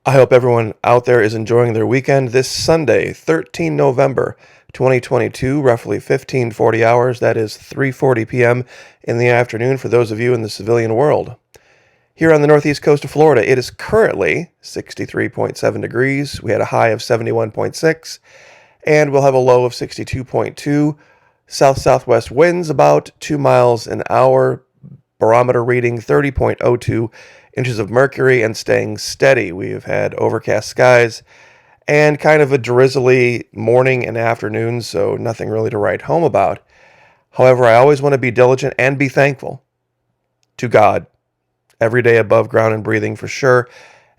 I hope everyone out there is enjoying their weekend this Sunday, 13 November 2022, roughly 15:40 hours. That is 3:40 p.m. in the afternoon for those of you in the civilian world. Here on the northeast coast of Florida, it is currently 63.7 degrees. We had a high of 71.6, and we'll have a low of 62.2. South-southwest winds about 2 miles an hour. Barometer reading 30.02 inches of mercury and staying steady. We've had overcast skies and kind of a drizzly morning and afternoon, so nothing really to write home about. However, I always want to be diligent and be thankful to God every day above ground and breathing for sure,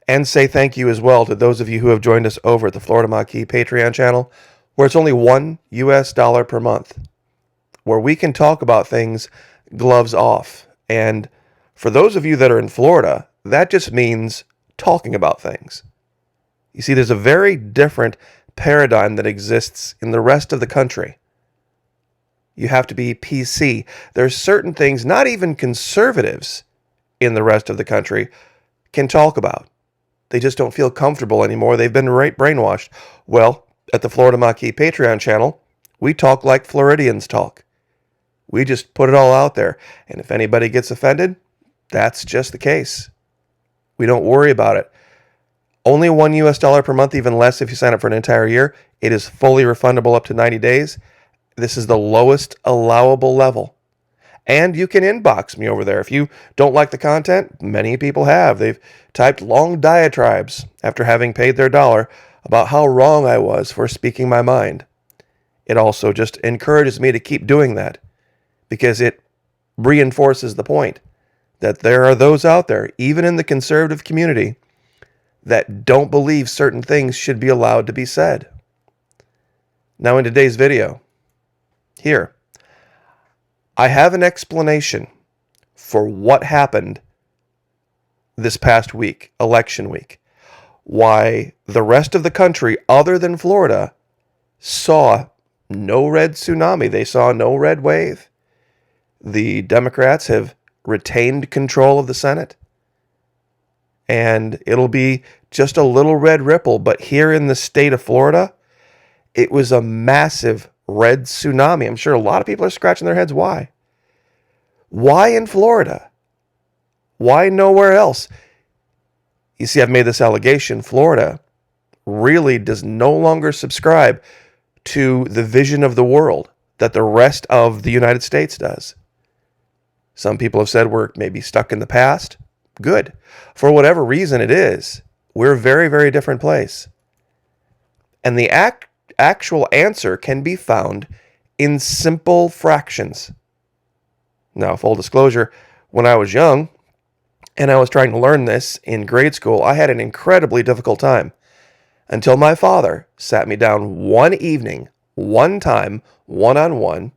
and say thank you as well to those of you who have joined us over at the Florida Maquis Patreon channel, where it's only $1 per month, where we can talk about things gloves off. And for those of you that are in Florida, that just means talking about things. You see, there's a very different paradigm that exists in the rest of the country. You have to be PC. There's certain things not even conservatives in the rest of the country can talk about. They just don't feel comfortable anymore. They've been brainwashed. Well, at the Florida Maquis Patreon channel, we talk like Floridians talk. We just put it all out there. And if anybody gets offended, that's just the case. We don't worry about it. Only $1 per month, even less if you sign up for an entire year. It is fully refundable up to 90 days. This is the lowest allowable level. And you can inbox me over there. If you don't like the content, many people have. They've typed long diatribes after having paid their dollar about how wrong I was for speaking my mind. It also just encourages me to keep doing that, because it reinforces the point that there are those out there, even in the conservative community, that don't believe certain things should be allowed to be said. Now, in today's video, here, I have an explanation for what happened this past week, election week. Why the rest of the country, other than Florida, saw no red tsunami. They saw no red wave. The Democrats have retained control of the Senate, and it'll be just a little red ripple. But here in the state of Florida, it was a massive red tsunami. I'm sure a lot of people are scratching their heads. Why? Why in Florida? Why nowhere else? You see, I've made this allegation. Florida really does no longer subscribe to the vision of the world that the rest of the United States does. Some people have said we're maybe stuck in the past. Good. For whatever reason it is, we're a very, very different place. And the actual answer can be found in simple fractions. Now, full disclosure, when I was young and I was trying to learn this in grade school, I had an incredibly difficult time until my father sat me down one evening, one time, one-on-one,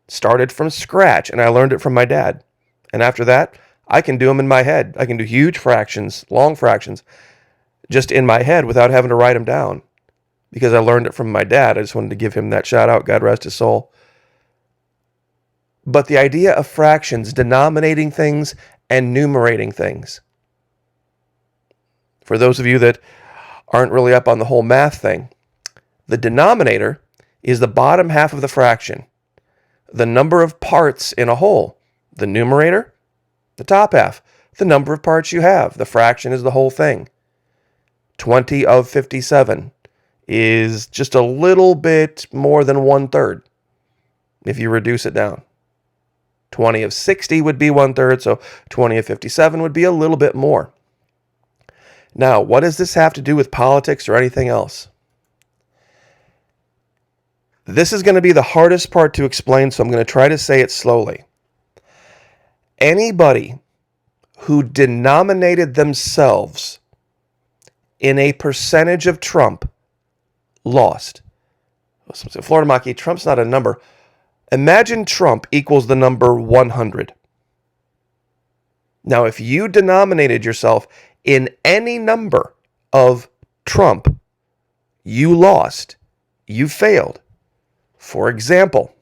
started from scratch, and I learned it from my dad. And after that, I can do them in my head. I can do huge fractions, long fractions, just in my head without having to write them down, because I learned it from my dad. I just wanted to give him that shout out, God rest his soul. But the idea of fractions, denominating things and numerating things. For those of you that aren't really up on the whole math thing, the denominator is the bottom half of the fraction, the number of parts in a whole. The numerator, the top half, the number of parts you have. The fraction is the whole thing. 20 of 57 is just a little bit more than 1/3 if you reduce it down. 20 of 60 would be 1/3, so 20 of 57 would be a little bit more. Now, what does this have to do with politics or anything else? This is going to be the hardest part to explain, so I'm going to try to say it slowly. Anybody who denominated themselves in a percentage of Trump lost. Florida Maquis, Trump's not a number. Imagine Trump equals the number 100. Now, if you denominated yourself in any number of Trump, you lost. You failed. For example,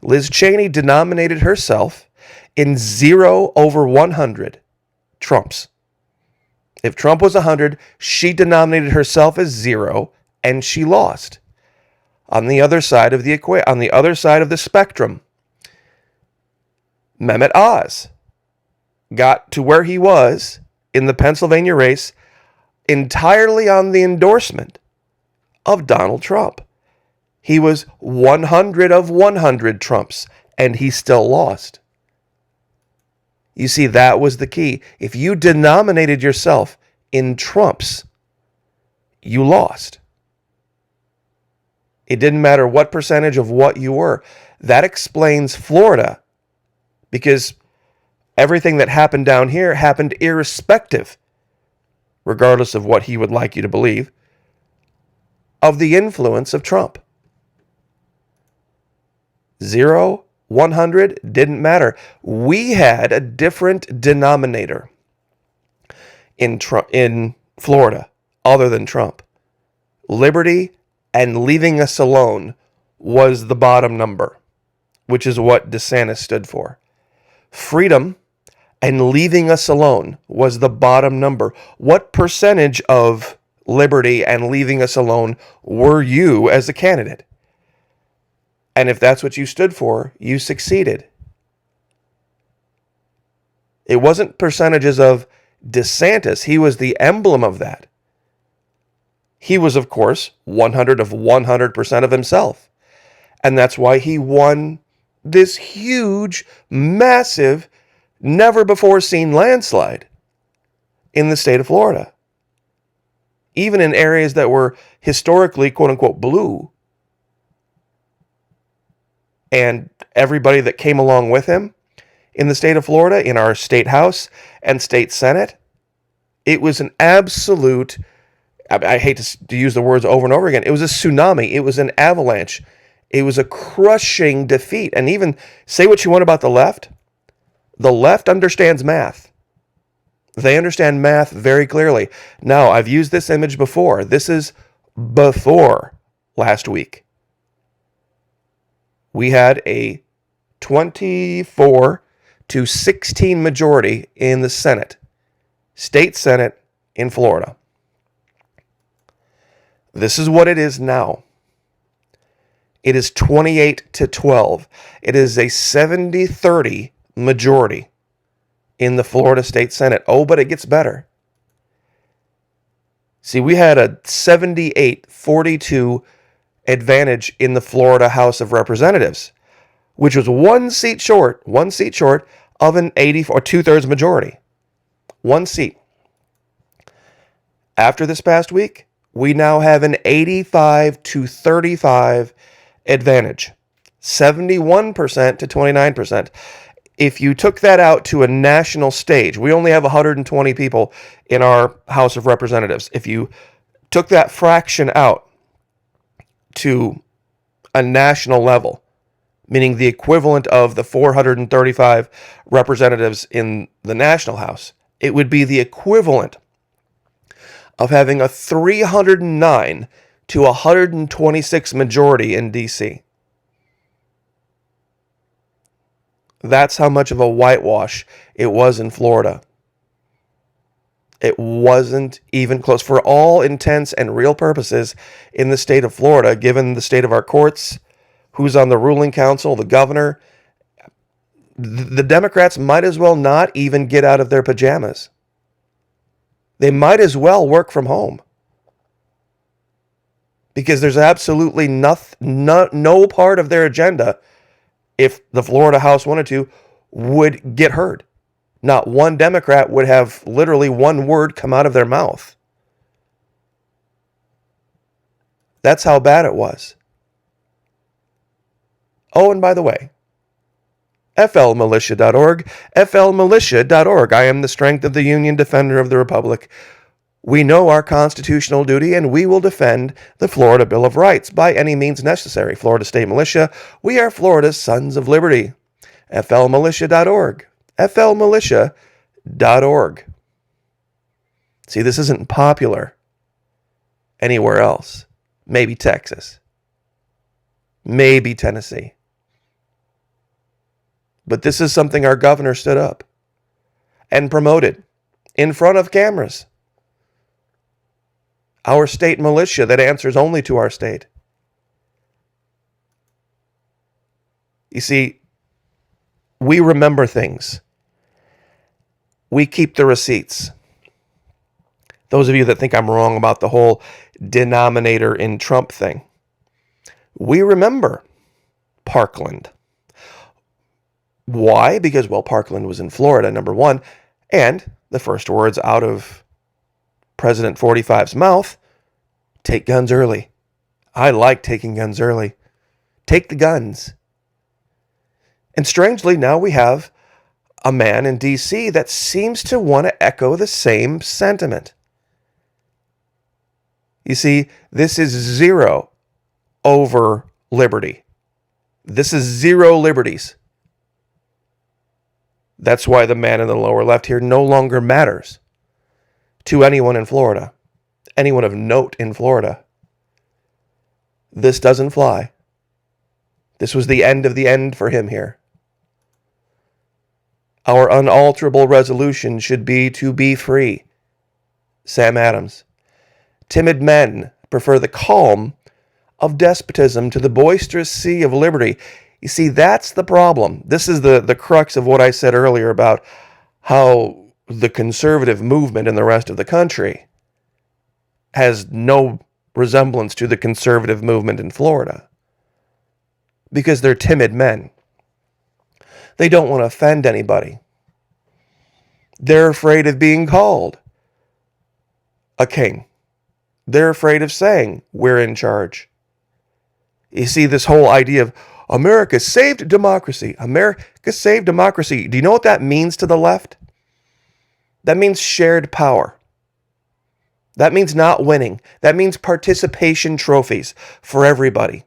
Liz Cheney denominated herself in 0 over 100 Trumps. If Trump was 100, she denominated herself as 0, and she lost. On the other side of the spectrum, Mehmet Oz got to where he was in the Pennsylvania race entirely on the endorsement of Donald Trump. He was 100 of 100 Trumps, and he still lost. You see, that was the key. If you denominated yourself in Trumps, you lost. It didn't matter what percentage of what you were. That explains Florida, because everything that happened down here happened irrespective, regardless of what he would like you to believe, of the influence of Trump. 0, 100 didn't matter. We had a different denominator in Florida other than Trump. Liberty and leaving us alone was the bottom number, which is what DeSantis stood for. Freedom and leaving us alone was the bottom number. What percentage of liberty and leaving us alone were you as a candidate? And if that's what you stood for, you succeeded. It wasn't percentages of DeSantis. He was the emblem of that. He was, of course, 100 of 100% of himself. And that's why he won this huge, massive, never-before-seen landslide in the state of Florida. Even in areas that were historically, quote-unquote, blue. And everybody that came along with him in the state of Florida, in our state house and state senate, it was an absolute, I hate to use the words over and over again, it was a tsunami, it was an avalanche, it was a crushing defeat. And even say what you want about the left understands math. They understand math very clearly. Now, I've used this image before. This is before last week. We had a 24 to 16 majority in the Senate, state Senate in Florida. This is what it is now. It is 28 to 12. It is a 70-30 majority in the Florida State Senate. Oh, but it gets better. See, we had a 78-42 advantage in the Florida House of Representatives, which was one seat short of an 80 or 2/3 majority. One seat. After this past week, we now have an 85 to 35 advantage. 71% to 29%. If you took that out to a national stage, we only have 120 people in our House of Representatives. If you took that fraction out to a national level, meaning the equivalent of the 435 representatives in the National House, it would be the equivalent of having a 309 to 126 majority in D.C. That's how much of a whitewash it was in Florida. It wasn't even close. For all intents and real purposes in the state of Florida, given the state of our courts, who's on the ruling council, the governor, the Democrats might as well not even get out of their pajamas. They might as well work from home. Because there's absolutely no part of their agenda, if the Florida House wanted to, would get heard. Not one Democrat would have literally one word come out of their mouth. That's how bad it was. Oh, and by the way, flmilitia.org, flmilitia.org. I am the strength of the Union, defender of the Republic. We know our constitutional duty, and we will defend the Florida Bill of Rights by any means necessary. Florida State Militia, we are Florida's Sons of Liberty. flmilitia.org, flmilitia.org. See, this isn't popular anywhere else. Maybe Texas. Maybe Tennessee. But this is something our governor stood up and promoted in front of cameras. our state militia that answers only to our state. You see, we remember things. We keep the receipts. Those of you that think I'm wrong about the whole denominator in Trump thing, we remember Parkland. Why? Because, well, Parkland was in Florida, number one, and the first words out of President 45's mouth, take guns early. I like taking guns early. Take the guns. And strangely, now we have a man in D.C. that seems to want to echo the same sentiment. You see, this is zero over liberty. This is zero liberties. That's why the man in the lower left here no longer matters to anyone in Florida, anyone of note in Florida. This doesn't fly. This was the end of the end for him here. Our unalterable resolution should be to be free. Sam Adams. Timid men prefer the calm of despotism to the boisterous sea of liberty. You see, that's the problem. This is the crux of what I said earlier about how the conservative movement in the rest of the country has no resemblance to the conservative movement in Florida. Because they're timid men. They don't want to offend anybody. They're afraid of being called a king. They're afraid of saying, we're in charge. You see, this whole idea of America saved democracy. America saved democracy. Do you know what that means to the left? That means shared power. That means not winning. That means participation trophies for everybody.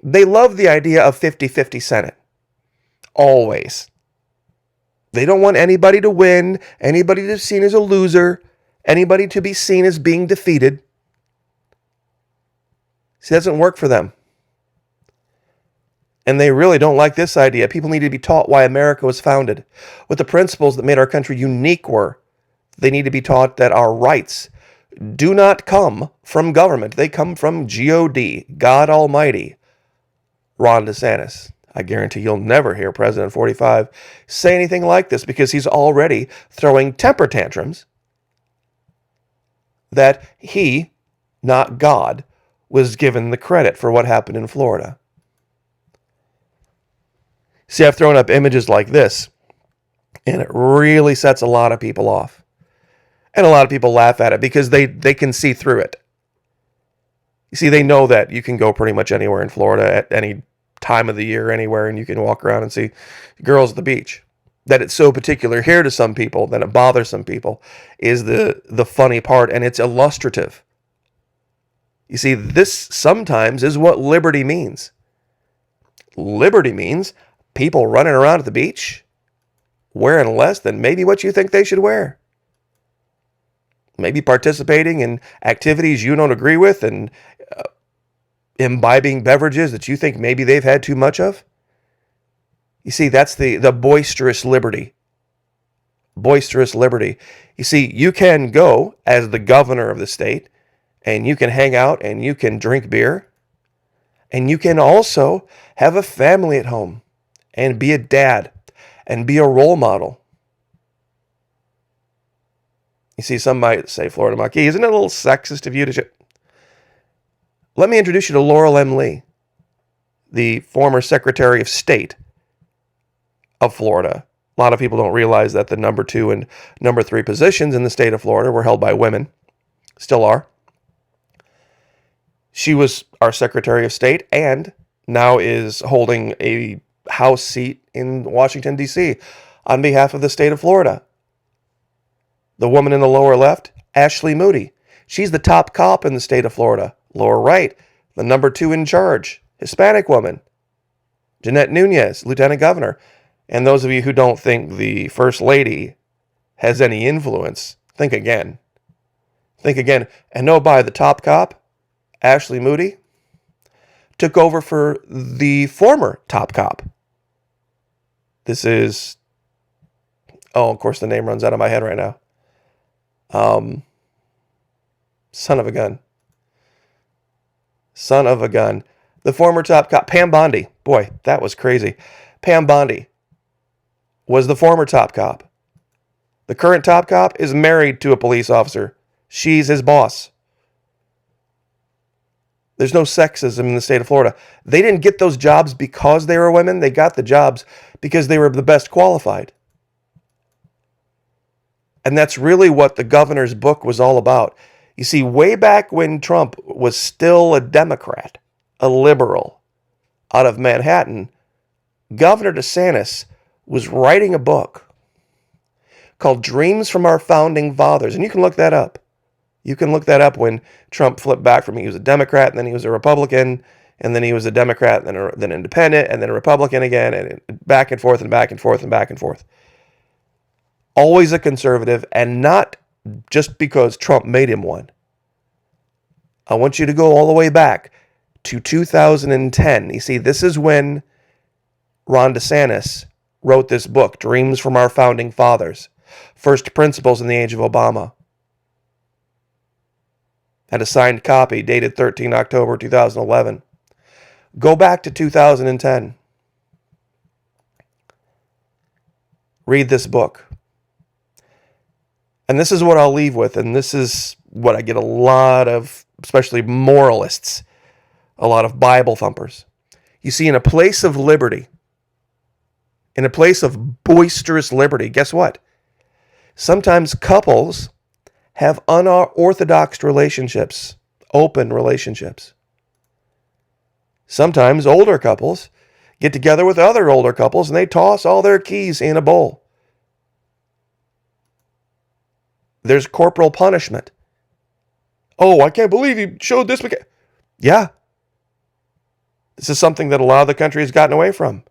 They love the idea of 50-50 Senate. Always. They don't want anybody to win, anybody to be seen as a loser, anybody to be seen as being defeated. See, it doesn't work for them. And they really don't like this idea. People need to be taught why America was founded, what the principles that made our country unique were. They need to be taught that our rights do not come from government. They come from God, God Almighty. Ron DeSantis. I guarantee you'll never hear President 45 say anything like this because he's already throwing temper tantrums that he, not God, was given the credit for what happened in Florida. See, I've thrown up images like this, and it really sets a lot of people off. And a lot of people laugh at it because they can see through it. You see, they know that you can go pretty much anywhere in Florida at any time of the year, anywhere, and you can walk around and see girls at the beach. That it's so particular here to some people, that it bothers some people, is the funny part, and it's illustrative. You see, this sometimes is what liberty means. Liberty means people running around at the beach wearing less than maybe what you think they should wear. Maybe participating in activities you don't agree with and imbibing beverages that you think maybe they've had too much of. You see, that's the boisterous liberty. Boisterous liberty. You see, you can go as the governor of the state and you can hang out and you can drink beer. And you can also have a family at home and be a dad and be a role model. You see, some might say, Florida Marquis, isn't it a little sexist of you to... Let me introduce you to Laurel M. Lee, the former Secretary of State of Florida. A lot of people don't realize that the number 2 and number 3 positions in the state of Florida were held by women. Still are. She was our Secretary of State and now is holding a House seat in Washington, D.C. on behalf of the state of Florida. The woman in the lower left, Ashley Moody. She's the top cop in the state of Florida. Lower right, the number 2 in charge, Hispanic woman, Jeanette Nunez, Lieutenant Governor. And those of you who don't think the First Lady has any influence, think again. Think again. And no, by the top cop, Ashley Moody, took over for the former top cop. This is, of course the name runs out of my head right now. Son of a gun. Son of a gun. The former top cop, Pam Bondi. Boy, that was crazy. Pam Bondi was the former top cop. The current top cop is married to a police officer. She's his boss. There's no sexism in the state of Florida. They didn't get those jobs because they were women. They got the jobs because they were the best qualified. And that's really what the governor's book was all about. You see, way back when Trump was still a Democrat, a liberal, out of Manhattan, Governor DeSantis was writing a book called Dreams from Our Founding Fathers. And you can look that up. You can look that up when Trump flipped back from he was a Democrat, and then he was a Republican, and then he was a Democrat, and then independent, and then a Republican again, and back and forth and back and forth and back and forth. Always a conservative, and not just because Trump made him one. I want you to go all the way back to 2010. You see, this is when Ron DeSantis wrote this book, Dreams from Our Founding Fathers, First Principles in the Age of Obama. Had a signed copy dated 13 October 2011. Go back to 2010. Read this book. And this is what I'll leave with, and this is what I get a lot of, especially moralists, a lot of Bible thumpers. You see, in a place of liberty, in a place of boisterous liberty, guess what? Sometimes couples have unorthodox relationships, open relationships. Sometimes older couples get together with other older couples and they toss all their keys in a bowl. There's corporal punishment. Oh, I can't believe you showed this. Yeah. This is something that a lot of the country has gotten away from.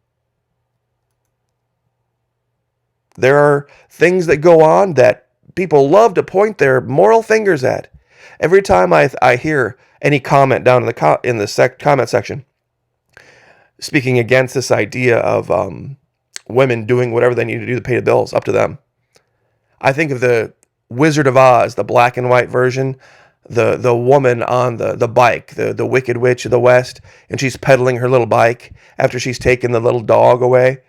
There are things that go on that people love to point their moral fingers at. Every time I hear any comment down in the comment section speaking against this idea of women doing whatever they need to do to pay the bills, up to them, I think of the Wizard of Oz, the black and white version, the woman on the bike, the Wicked Witch of the West, and she's pedaling her little bike after she's taken the little dog away,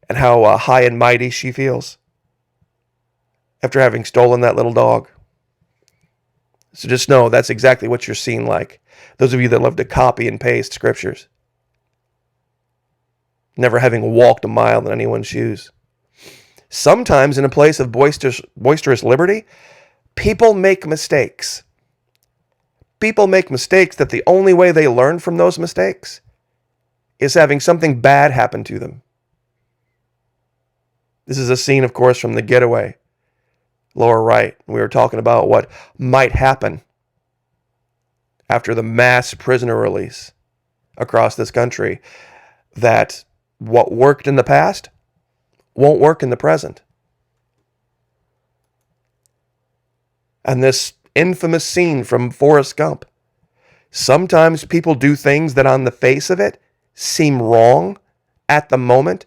and how high and mighty she feels after having stolen that little dog. So just know that's exactly what you're seeing like. Those of you that love to copy and paste scriptures, never having walked a mile in anyone's shoes. Sometimes in a place of boisterous liberty, people make mistakes. People make mistakes that the only way they learn from those mistakes is having something bad happen to them. This is a scene, of course, from The Getaway. Lower right, we were talking about what might happen after the mass prisoner release across this country, that what worked in the past won't work in the present. And this infamous scene from Forrest Gump. Sometimes people do things that on the face of it seem wrong at the moment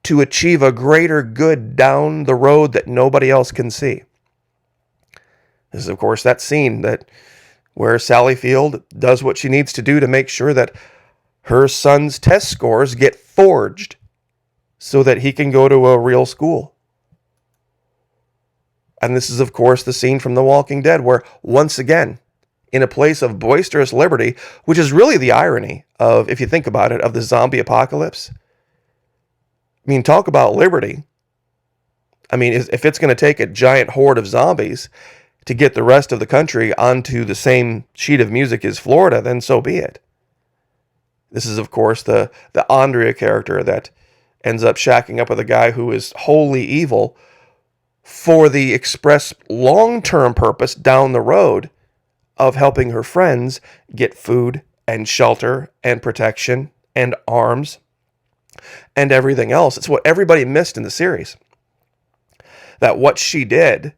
to achieve a greater good down the road that nobody else can see. This is, of course, that scene where Sally Field does what she needs to do to make sure that her son's test scores get forged so that he can go to a real school. And this is, of course, the scene from The Walking Dead where, once again, in a place of boisterous liberty, which is really the irony of, if you think about it, of the zombie apocalypse. I mean, talk about liberty. I mean, if it's going to take a giant horde of zombies to get the rest of the country onto the same sheet of music as Florida, then so be it. This is, of course, the Andrea character that ends up shacking up with a guy who is wholly evil for the express long-term purpose down the road of helping her friends get food and shelter and protection and arms and everything else. It's what everybody missed in the series. That what she did,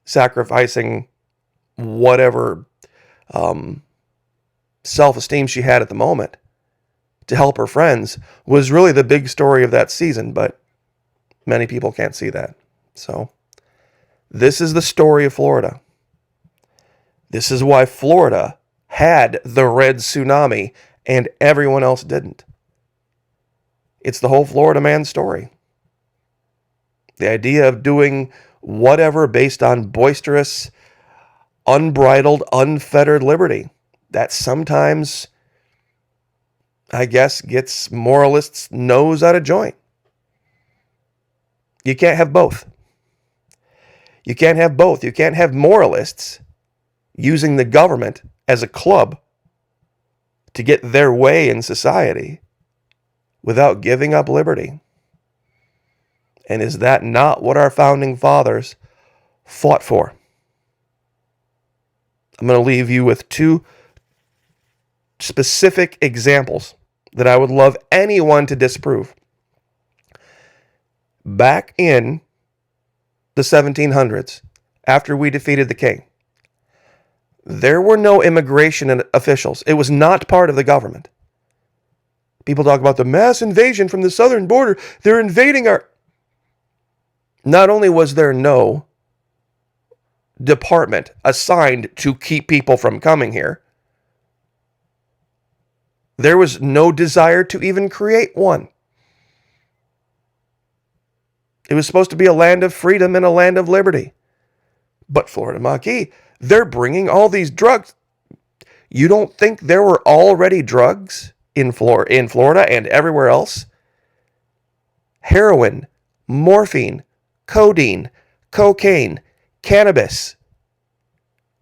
sacrificing whatever self-esteem she had at the moment to help her friends, was really the big story of that season, but many people can't see that. So, this is the story of Florida. This is why Florida had the red tsunami and everyone else didn't. It's the whole Florida man story. The idea of doing whatever based on boisterous, unbridled, unfettered liberty. That sometimes, I guess, gets moralists' nose out of joint. You can't have both. You can't have both. You can't have moralists using the government as a club to get their way in society without giving up liberty. And is that not what our founding fathers fought for? I'm going to leave you with two specific examples that I would love anyone to disprove. Back in the 1700s, after we defeated the king, there were no immigration officials. It was not part of the government. People talk about the mass invasion from the southern border. They're invading our... Not only was there no department assigned to keep people from coming here, there was no desire to even create one. It was supposed to be a land of freedom and a land of liberty. But Florida Maquis, they're bringing all these drugs. You don't think there were already drugs in Florida and everywhere else? Heroin, morphine, codeine, cocaine, cannabis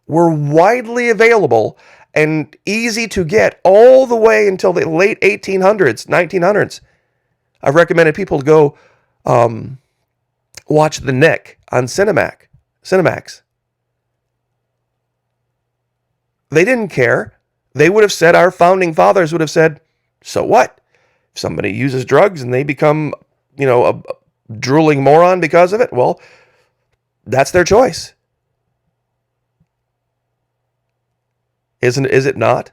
were widely available and easy to get all the way until the late 1800s, 1900s. I've recommended people to go watch The Nick on Cinemax. They didn't care. They would have said, our founding fathers would have said, so what? If somebody uses drugs and they become, a drooling moron because of it, well, that's their choice. Is it not?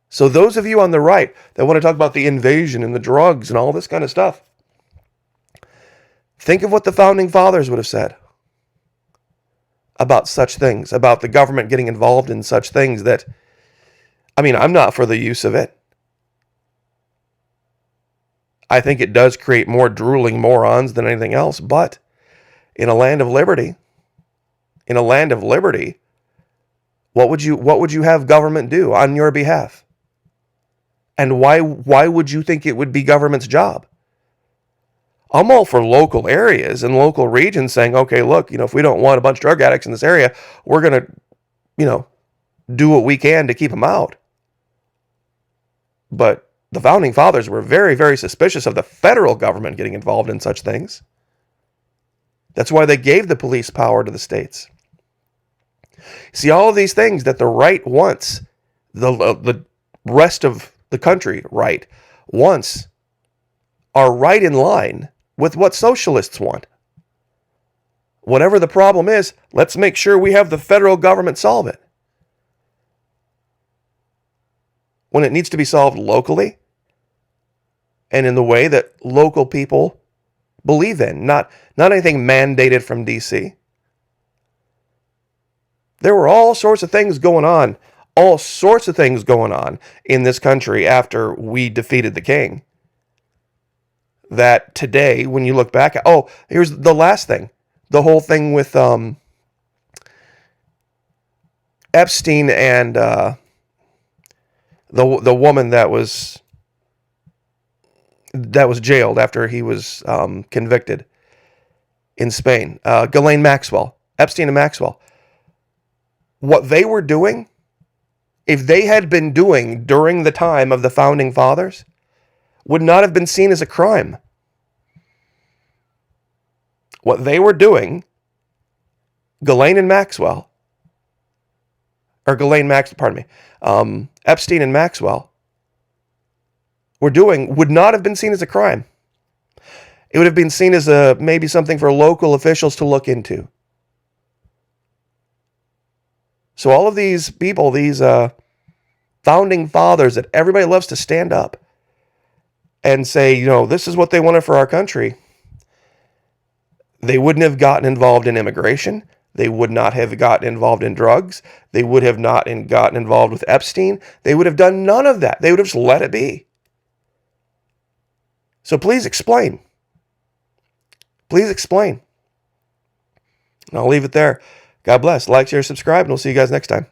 So those of you on the right that want to talk about the invasion and the drugs and all this kind of stuff, think of what the founding fathers would have said about such things, about the government getting involved in such things that, I'm not for the use of it. I think it does create more drooling morons than anything else, but in a land of liberty, what would you have government do on your behalf? And why would you think it would be government's job? I'm all for local areas and local regions saying, okay, look, if we don't want a bunch of drug addicts in this area, we're going to, do what we can to keep them out. But the founding fathers were very, very suspicious of the federal government getting involved in such things. That's why they gave the police power to the states. See, all of these things that the right wants, the rest of the country wants, are right in line with what socialists want. Whatever the problem is, let's make sure we have the federal government solve it. When it needs to be solved locally and in the way that local people believe in, not anything mandated from DC. There were all sorts of things going on in this country after we defeated the king. That today, when you look back at, here's the last thing. The whole thing with Epstein and the woman that was jailed after he was convicted in Spain. Ghislaine Maxwell. Epstein and Maxwell. What they were doing, if they had been doing during the time of the founding fathers, would not have been seen as a crime. What they were doing, Epstein and Maxwell, were doing would not have been seen as a crime. It would have been seen as maybe something for local officials to look into. So all of these people, these founding fathers that everybody loves to stand up and say, this is what they wanted for our country. They wouldn't have gotten involved in immigration. They would not have gotten involved in drugs. They would have not gotten involved with Epstein. They would have done none of that. They would have just let it be. So please explain. Please explain. And I'll leave it there. God bless. Like, share, subscribe, and we'll see you guys next time.